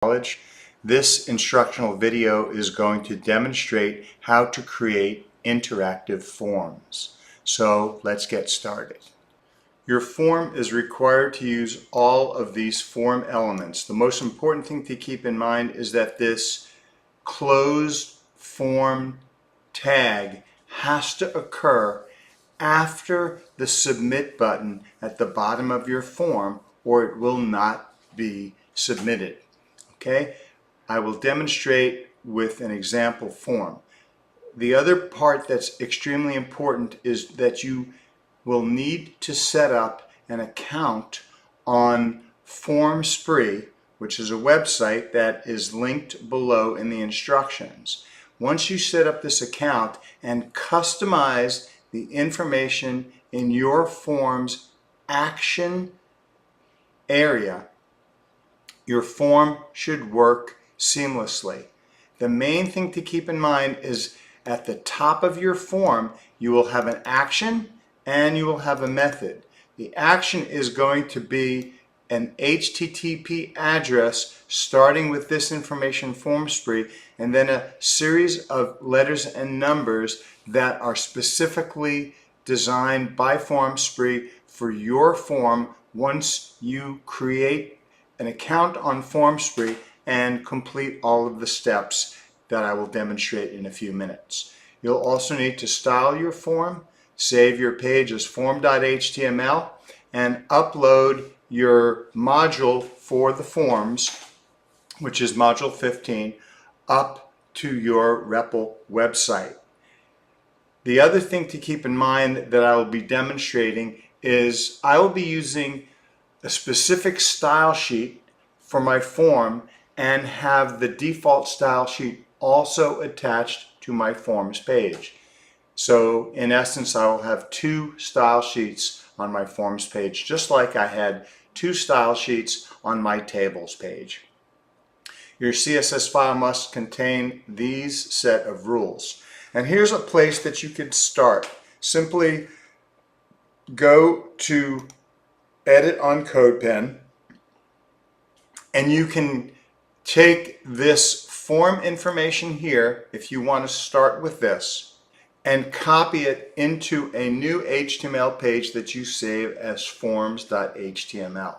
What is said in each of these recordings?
College. This instructional video is going to demonstrate how to create interactive forms. So let's get started. Your form is required to use all of these form elements. The most important thing to keep in mind is that this closed form tag has to occur after the submit button at the bottom of your form, or it will not be submitted. Okay, I will demonstrate with an example form. The other part that's extremely important is that you will need to set up an account on FormSpree, which is a website that is linked below in the instructions. Once you set up this account and customize the information in your form's action area, your form should work seamlessly. The main thing to keep in mind is at the top of your form you will have an action and you will have a method. The action is going to be an HTTP address starting with this information FormSpree, and then a series of letters and numbers that are specifically designed by FormSpree for your form once you create an account on FormSpree and complete all of the steps that I will demonstrate in a few minutes. You'll also need to style your form, save your page as form.html, and upload your module for the forms, which is module 15, up to your REPL website. The other thing to keep in mind that I will be demonstrating is I will be using a specific style sheet for my form and have the default style sheet also attached to my forms page. So in essence, I will have two style sheets on my forms page, just like I had two style sheets on my tables page. Your CSS file must contain these set of rules. And here's a place that you could start. Simply go to Edit on CodePen, and you can take this form information here, if you want to start with this, and copy it into a new HTML page that you save as forms.html.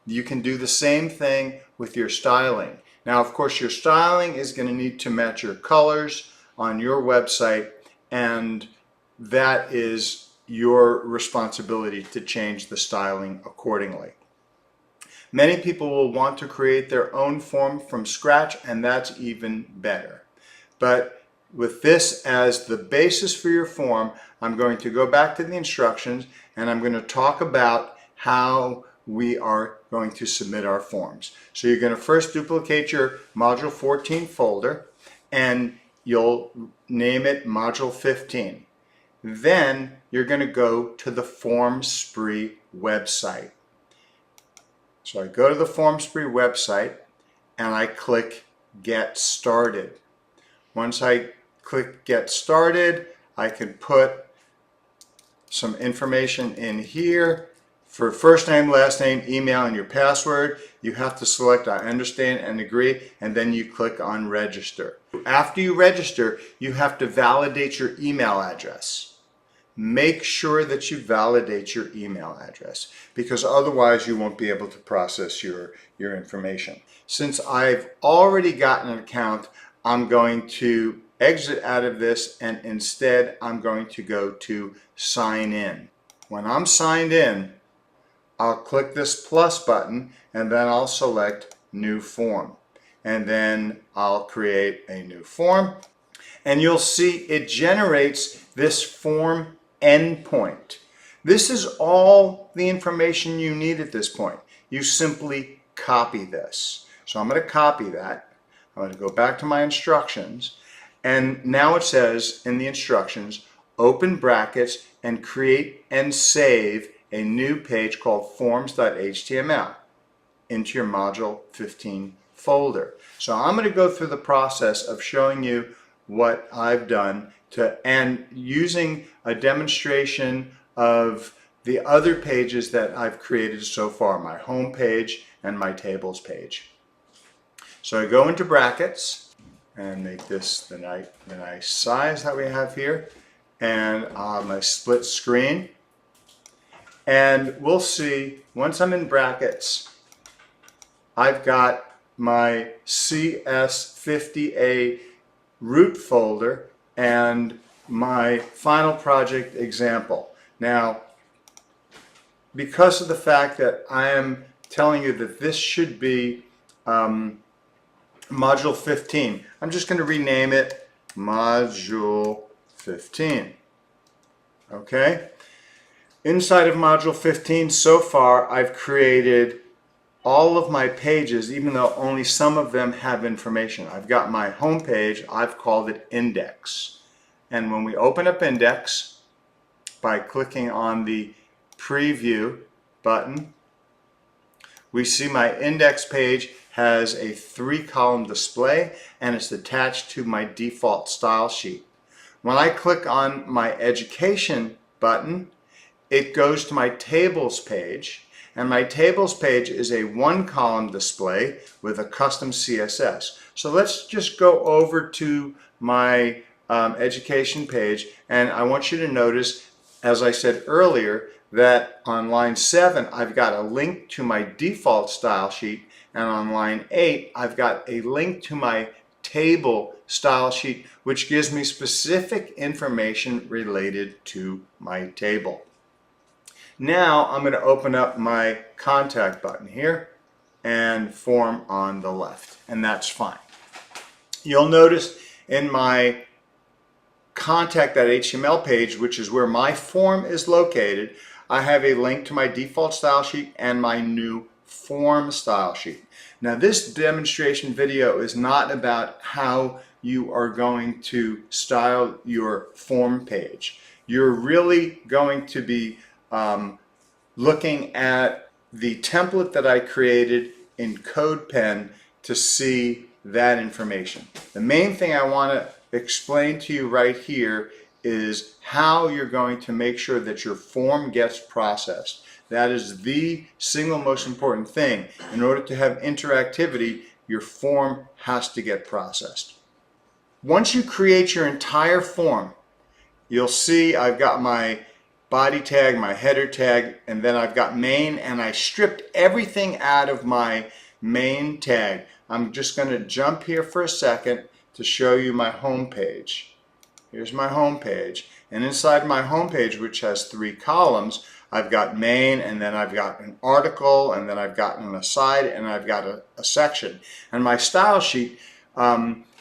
You can do the same thing with your styling. Now, of course, your styling is going to need to match your colors on your website, and that is your responsibility to change the styling accordingly. Many people will want to create their own form from scratch, and that's even better. But with this as the basis for your form, I'm going to go back to the instructions and I'm going to talk about how we are going to submit our forms. So you're going to first duplicate your Module 14 folder and you'll name it Module 15. Then you're going to go to the FormSpree website. So I go to the FormSpree website and I click Get Started. Once I click Get Started, I can put some information in here for first name, last name, email, and your password. You have to select I understand and agree, and then you click on Register. After you register, you have to validate your email address. Make sure that you validate your email address, because otherwise you won't be able to process your information. Since I've already gotten an account, I'm going to exit out of this, and instead I'm going to go to Sign In. When I'm signed in, I'll click this plus button and then I'll select New Form. And then I'll create a new form. And you'll see it generates this form endpoint. This is all the information you need at this point. You simply copy this. So I'm going to copy that. I'm going to go back to my instructions, and now it says in the instructions, open brackets and create and save a new page called forms.html into your Module 15 folder. So I'm going to go through the process of showing you what I've done and using a demonstration of the other pages that I've created so far, my home page and my tables page. So I go into brackets and make this the nice size that we have here. And I'll have my split screen. And we'll see, once I'm in brackets, I've got my CS50A root folder and my final project example. Now, because of the fact that I am telling you that this should be Module 15, I'm just going to rename it Module 15. Okay? Inside of Module 15, so far, I've created all of my pages, even though only some of them have information. I've got my home page, I've called it Index. And when we open up Index, by clicking on the Preview button, we see my index page has a 3-column display and it's attached to my default style sheet. When I click on my Education button, it goes to my Tables page, and my Tables page is a 1-column display with a custom CSS. So let's just go over to my Education page, and I want you to notice, as I said earlier, that on line 7 I've got a link to my default style sheet, and on line 8 I've got a link to my table style sheet, which gives me specific information related to my table. Now I'm going to open up my contact button here and form on the left, and that's fine. You'll notice in my contact.html page, which is where my form is located, I have a link to my default style sheet and my new form style sheet. Now this demonstration video is not about how you are going to style your form page. You're really going to be looking at the template that I created in CodePen to see that information. The main thing I want to explain to you right here is how you're going to make sure that your form gets processed. That is the single most important thing. In order to have interactivity, your form has to get processed. Once you create your entire form, you'll see I've got my body tag, my header tag, and then I've got main, and I stripped everything out of my main tag. I'm just going to jump here for a second to show you my home page. Here's my home page, and inside my home page, which has 3 columns, I've got main, and then I've got an article, and then I've got an aside, and I've got a section. And my style sheet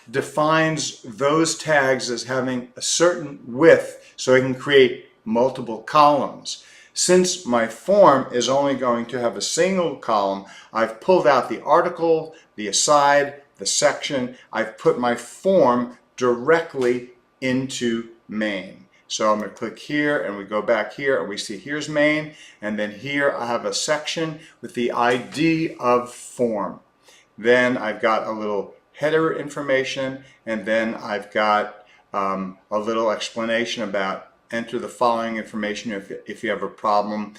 defines those tags as having a certain width so I can create multiple columns. Since my form is only going to have a single column, I've pulled out the article, the aside, the section. I've put my form directly into main. So I'm going to click here, and we go back here, and we see here's main, and then here I have a section with the ID of form. Then I've got a little header information, and then I've got a little explanation about enter the following information. If you have a problem,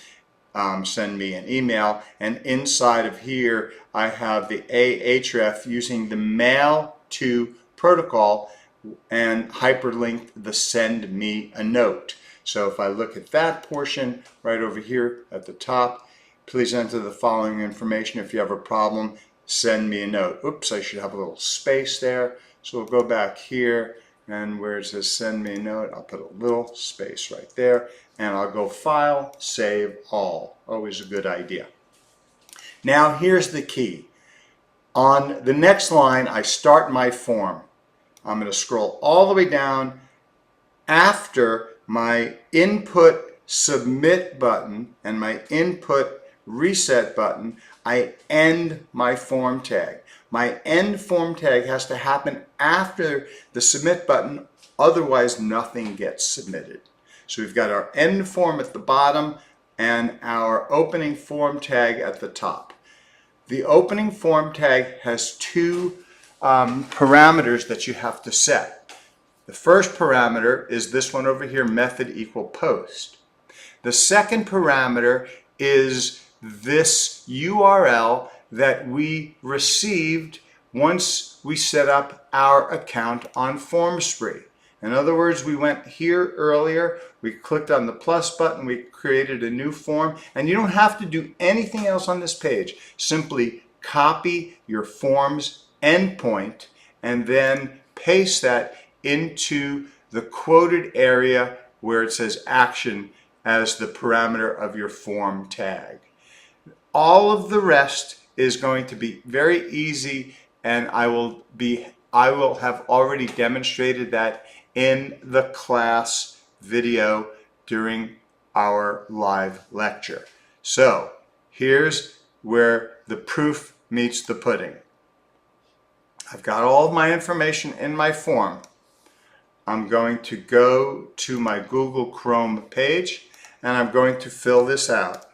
send me an email. And inside of here, I have the Ahref using the mail to protocol and hyperlinked the send me a note. So if I look at that portion right over here at the top, please enter the following information. If you have a problem, send me a note. Oops, I should have a little space there. So we'll go back here, and where it says send me a note, I'll put a little space right there, and I'll go File, Save All. Always a good idea. Now here's the key. On the next line, I start my form. I'm going to scroll all the way down after my Input Submit button and my Input Reset button. I end my form tag. My end form tag has to happen after the submit button, otherwise nothing gets submitted. So we've got our end form at the bottom and our opening form tag at the top. The opening form tag has 2 parameters that you have to set. The first parameter is this one over here, method equal post. The second parameter is this URL that we received once we set up our account on FormSpree. In other words, we went here earlier, we clicked on the plus button, we created a new form, and you don't have to do anything else on this page. Simply copy your form's endpoint and then paste that into the quoted area where it says action as the parameter of your form tag. All of the rest is going to be very easy, and I will have already demonstrated that in the class video during our live lecture. So here's where the proof meets the pudding. I've got all of my information in my form. I'm going to go to my Google Chrome page and I'm going to fill this out.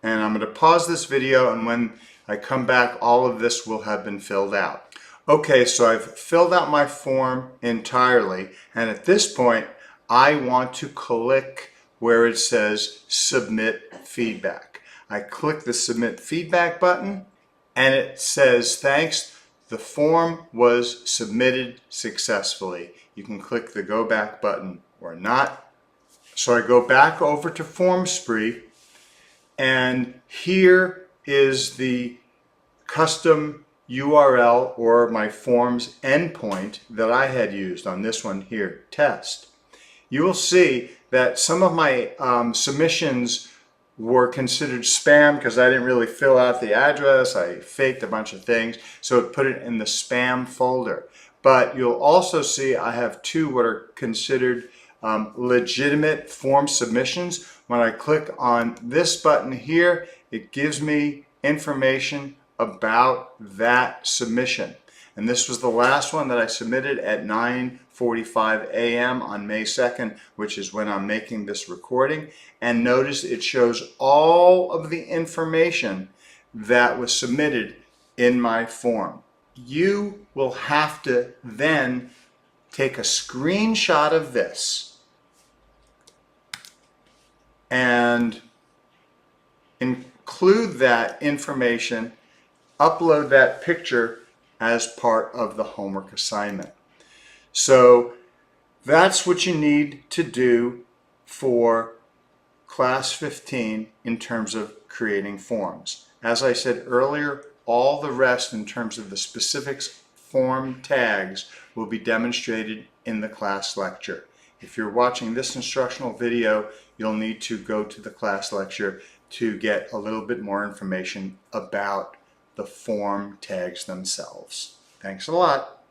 And I'm going to pause this video, and when I come back, all of this will have been filled out. Okay, so I've filled out my form entirely, and at this point, I want to click where it says Submit Feedback. I click the Submit Feedback button, and it says, thanks, the form was submitted successfully. You can click the Go Back button or not. So I go back over to FormSpree, and here is the custom URL or my form's endpoint that I had used on this one here, test. You will see that some of my submissions were considered spam because I didn't really fill out the address. I faked a bunch of things, so it put it in the spam folder. But you'll also see I have two what are considered legitimate form submissions. When I click on this button here, it gives me information about that submission. And this was the last one that I submitted at 9:45 a.m. on May 2nd, which is when I'm making this recording. And notice it shows all of the information that was submitted in my form. You will have to then take a screenshot of this and include that information, upload that picture as part of the homework assignment. So that's what you need to do for Class 15 in terms of creating forms. As I said earlier, all the rest in terms of the specifics form tags will be demonstrated in the class lecture. If you're watching this instructional video, you'll need to go to the class lecture to get a little bit more information about the form tags themselves. Thanks a lot.